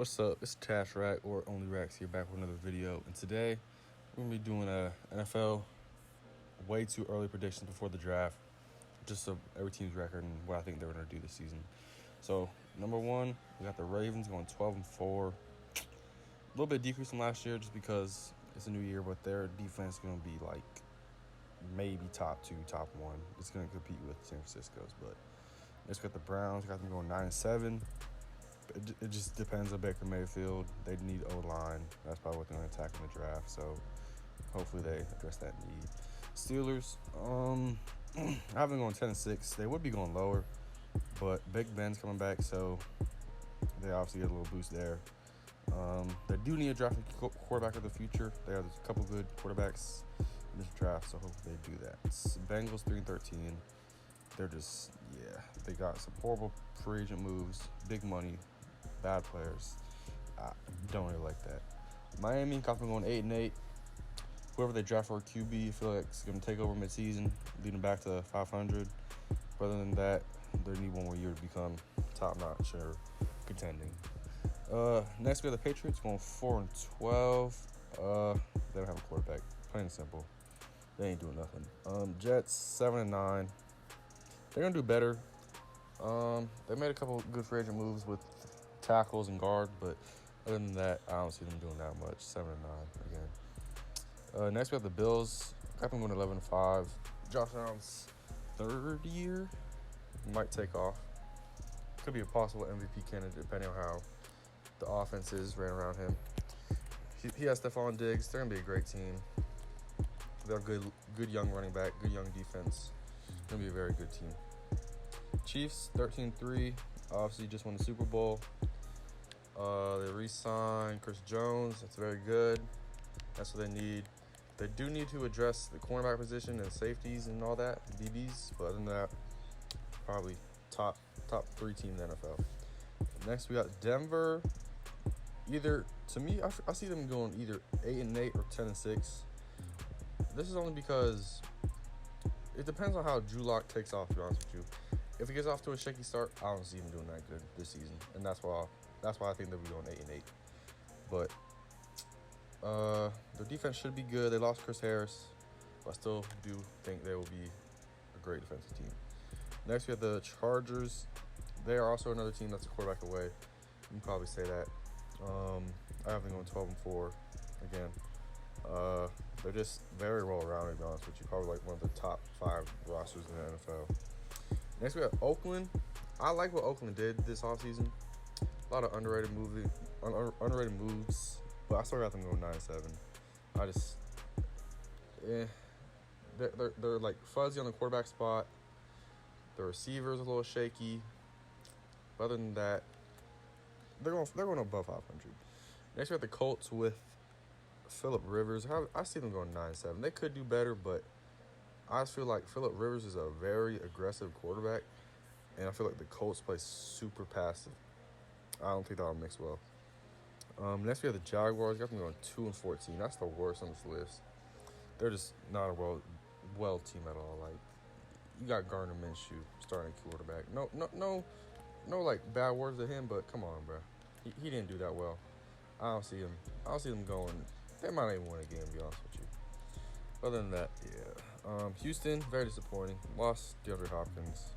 What's up? It's Tash Rack or Only Racks here back with another video. And today we're gonna be doing a NFL way too early predictions before the draft, just so every team's record and what I think they're gonna do this season. So number one, we got the Ravens going 12-4. A little bit decrease from last year just because it's a new year, but their defense is gonna be like maybe top two, top one. It's gonna compete with San Francisco's, but next we got the Browns. Got them going 9-7. It just depends on Baker Mayfield. They need O-line. That's probably what they're going to attack in the draft. So hopefully they address that need. Steelers, I have them going 10-6. They would be going lower, but Big Ben's coming back, so they obviously get a little boost there. They do need a draft quarterback of the future. They have a couple good quarterbacks in this draft, so hopefully they do that. Bengals 3-13. They're just, they got some horrible free agent moves, big money, bad players. I don't really like that. Miami got them going 8-8. Whoever they draft for a QB, I feel like it's going to take over midseason, leading back to 500. But other than that, they need one more year to become top-notch or contending. Next, we have the Patriots going 4-12. They don't have a quarterback, plain and simple. They ain't doing nothing. Jets 7-9. They're going to do better. They made a couple good free agent moves with tackles and guard, but other than that, I don't see them doing that much. 7-9 again. Next, we have the Bills. Got them going 11-5. Josh Allen's third year might take off. Could be a possible MVP candidate depending on how the offense is ran around him. He has Stephon Diggs. They're going to be a great team. They're good young running back, good young defense. It's going to be a very good team. Chiefs 13-3. Obviously just won the Super Bowl. They re-signed Chris Jones. That's very good. That's what they need. They do need to address the cornerback position and safeties and all that, DBs. But other than that, probably top three team in the NFL. Next, we got Denver. To me, I see them going either 8-8 or 10-6. This is only because it depends on how Drew Lock takes off, to be honest with you. If he gets off to a shaky start, I don't see him doing that good this season. And that's why I think they'll be going 8-8. But their defense should be good. They lost Chris Harris, but I still do think they will be a great defensive team. Next, we have the Chargers. They are also another team that's a quarterback away. You can probably say that. I have them going 12-4 again. They're just very well rounded, to be honest with you. Probably like one of the top 5 rosters in the NFL. Next, we have Oakland. I like what Oakland did this offseason. A lot of underrated moves, but I still got them going 9-7. They're like fuzzy on the quarterback spot. The receiver's a little shaky. But other than that, they're going above 500. Next, we have the Colts with Phillip Rivers. I see them going 9-7. They could do better, but I just feel like Phillip Rivers is a very aggressive quarterback, and I feel like the Colts play super passive. I don't think that'll mix well. Next, we have the Jaguars. Got them going 2-14. That's the worst on this list. They're just not a well team at all. Like, you got Gardner Minshew starting quarterback. No, like bad words to him, but come on, bro. He didn't do that well. I don't see them going. They might not even win a game, to be honest with you. Other than that, Houston, very disappointing. Lost DeAndre Hopkins.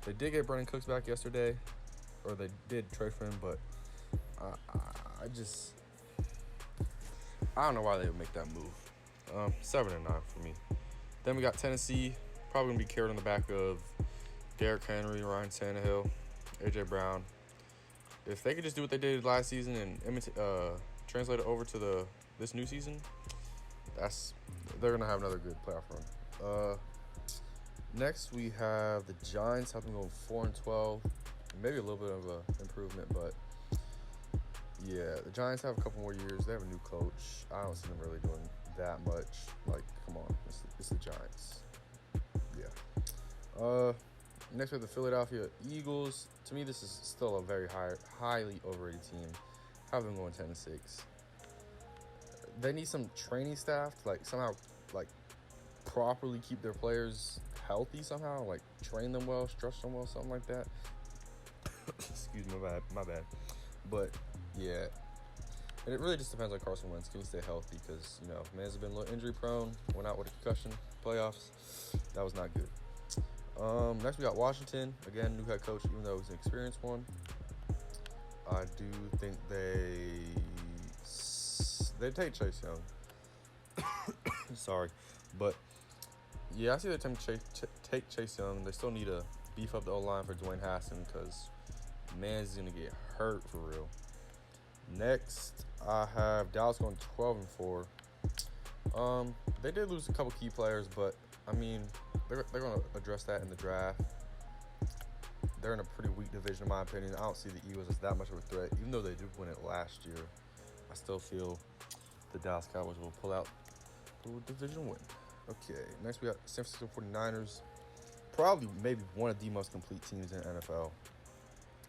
They did get Brandon Cooks back yesterday, or they did trade for him, but I don't know why they would make that move. 7-9 for me. Then we got Tennessee, probably going to be carried on the back of Derrick Henry, Ryan Tannehill, A.J. Brown. If they could just do what they did last season and translate it over to this new season, they're going to have another good playoff run. Next, we have the Giants. Have them going 4-12. Maybe a little bit of an improvement, but the Giants have a couple more years. They have a new coach. I don't see them really doing that much. Like, come on. It's the Giants. Next, we have the Philadelphia Eagles. To me, this is still a very highly overrated team. Have them going 10-6. They need some training staff to somehow properly keep their players healthy somehow, like train them well, stretch them well, something like that. Excuse me, my bad. But yeah. And it really just depends on Carson Wentz. Can he stay healthy? Because, man's been a little injury prone. Went out with a concussion. Playoffs. That was not good. Next, we got Washington. Again, new head coach, even though he's an experienced one. I do think they take Chase Young. Sorry. But, yeah, I see they take Chase Young. They still need to beef up the O-line for Dwayne Haskins because man's going to get hurt for real. Next, I have Dallas going 12-4. They did lose a couple key players, but, they're going to address that in the draft. They're in a pretty weak division, in my opinion. I don't see the Eagles as that much of a threat. Even though they did win it last year, I still feel the Dallas Cowboys will pull out the division win. Okay, next we got San Francisco 49ers. Probably maybe one of the most complete teams in the NFL.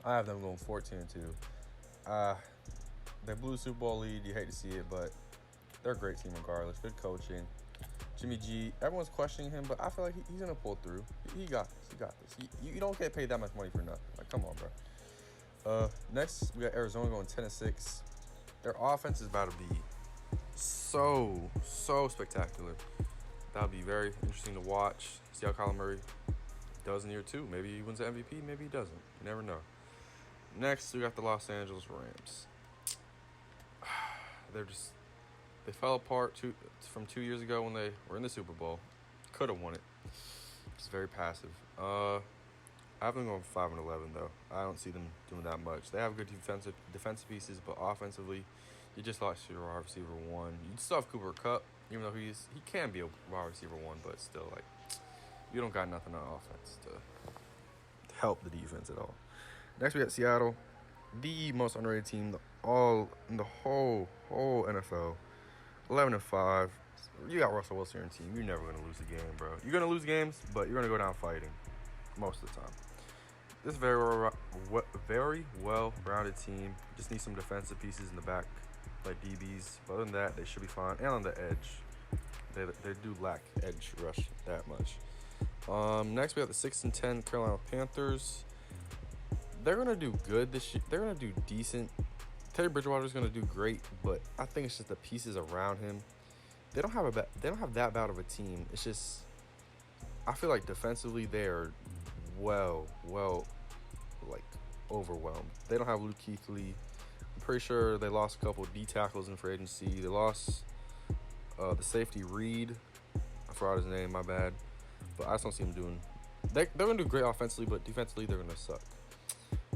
I have them going 14-2. They blew the Super Bowl lead. You hate to see it, but they're a great team regardless. Good coaching. Jimmy G, everyone's questioning him, but I feel like he's going to pull through. He got this. He got this. You don't get paid that much money for nothing. Like, come on, bro. Next, we got Arizona going 10-6. Their offense is about to be so spectacular. That'll be very interesting to watch. See how Kyler Murray does in year 2. Maybe he wins the MVP. Maybe he doesn't. You never know. Next, we got the Los Angeles Rams. They fell apart from 2 years ago when they were in the Super Bowl. Could have won it. Just very passive. I have them going 5-11 though. I don't see them doing that much. They have good defensive pieces, but offensively, you just lost your wide receiver 1. You still have Cooper Kupp, even though he can be a wide receiver 1, but still, like, you don't got nothing on offense to help the defense at all. Next, we got Seattle, the most underrated team in the whole NFL. 11-5. You got Russell Wilson on your team. You're never going to lose a game, bro. You're going to lose games, but you're going to go down fighting most of the time. This is a very well-rounded team. Just need some defensive pieces in the back, like DBs. But other than that, they should be fine. And on the edge, they do lack edge rush that much. Next, we have the 6-10 Carolina Panthers. They're going to do good this year. They're going to do decent. Teddy Bridgewater is going to do great, but I think it's just the pieces around him. They don't have that bad of a team. It's just, I feel like defensively they're like overwhelmed. They don't have Luke Kuechly. I'm pretty sure they lost a couple of D tackles in free agency. They lost the safety Reed. I forgot his name. My bad. But I just don't see them doing. They're going to do great offensively, but defensively they're going to suck.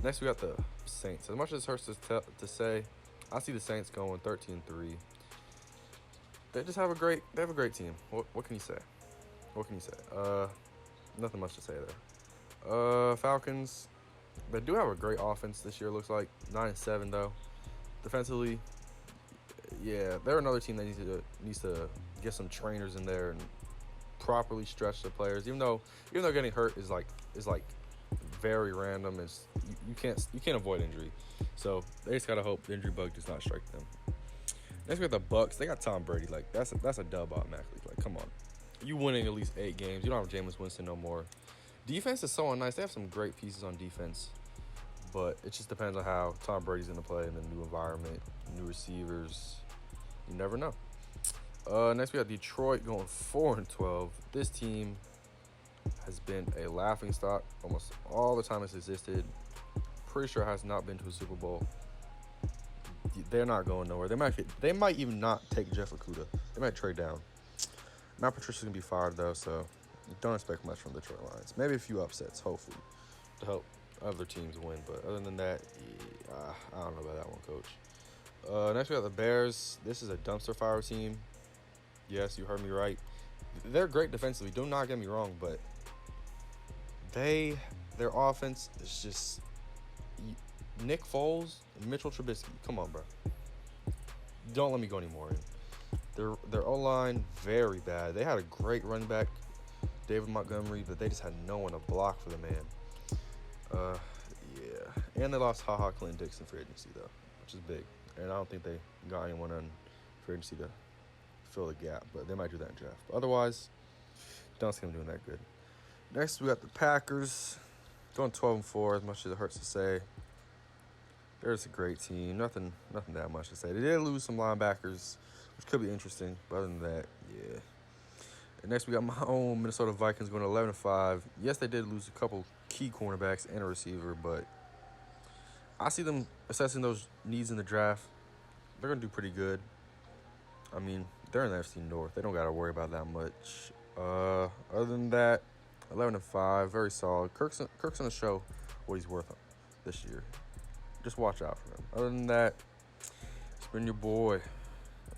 Next, we got the Saints. As much as it hurts to say, I see the Saints going 13-3. They have a great team. What can you say? Nothing much to say there. Falcons. They do have a great offense this year. Looks like 9-7 though. Defensively, yeah, they're another team that needs to get some trainers in there and properly stretch the players. Even though getting hurt is like very random. You can't avoid injury. So they just gotta hope the injury bug does not strike them. Next we got the Bucks. They got Tom Brady. Like that's a dub automatically. Like come on, you winning at least 8 games. You don't have Jameis Winston no more. Defense is so nice. They have some great pieces on defense, but it just depends on how Tom Brady's gonna play in the new environment, new receivers. You never know. Next we got Detroit going 4-12. This team has been a laughingstock almost all the time it's existed. Pretty sure it has not been to a Super Bowl. They're not going nowhere. They might even not take Jeff Okudah. They might trade down. Matt Patricia's gonna be fired though, so don't expect much from the Detroit Lions. Maybe a few upsets, hopefully, to help other teams win. But other than that, I don't know about that one, Coach. Next we got the Bears. This is a dumpster fire team. Yes, you heard me right. They're great defensively. Do not get me wrong, but their offense is just Nick Foles and Mitchell Trubisky. Come on, bro. Don't let me go anymore in. Their O-line, very bad. They had a great running back, David Montgomery, but they just had no one to block for the man. Yeah. And they lost HaHa Clinton Dixon for agency, though, which is big. And I don't think they got anyone on free agency to fill the gap, but they might do that in draft. But otherwise, don't see them doing that good. Next, we got the Packers going 12-4, as much as it hurts to say. They're just a great team. Nothing that much to say. They did lose some linebackers, which could be interesting. But other than that, yeah. And next, we got my own Minnesota Vikings going 11-5. Yes, they did lose a couple key cornerbacks and a receiver, but I see them assessing those needs in the draft. They're going to do pretty good. I mean, they're in the FC North. They don't got to worry about that much. Other than that, 11-5, very solid. Kirk's going to show what he's worth this year. Just watch out for him. Other than that, it's been your boy,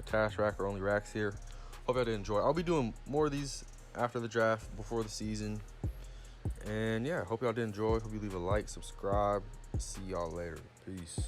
Tash Racker, Only Racks here. Hope y'all did enjoy. I'll be doing more of these after the draft, before the season. And yeah, hope y'all did enjoy. Hope you leave a like, subscribe. See y'all later. Peace.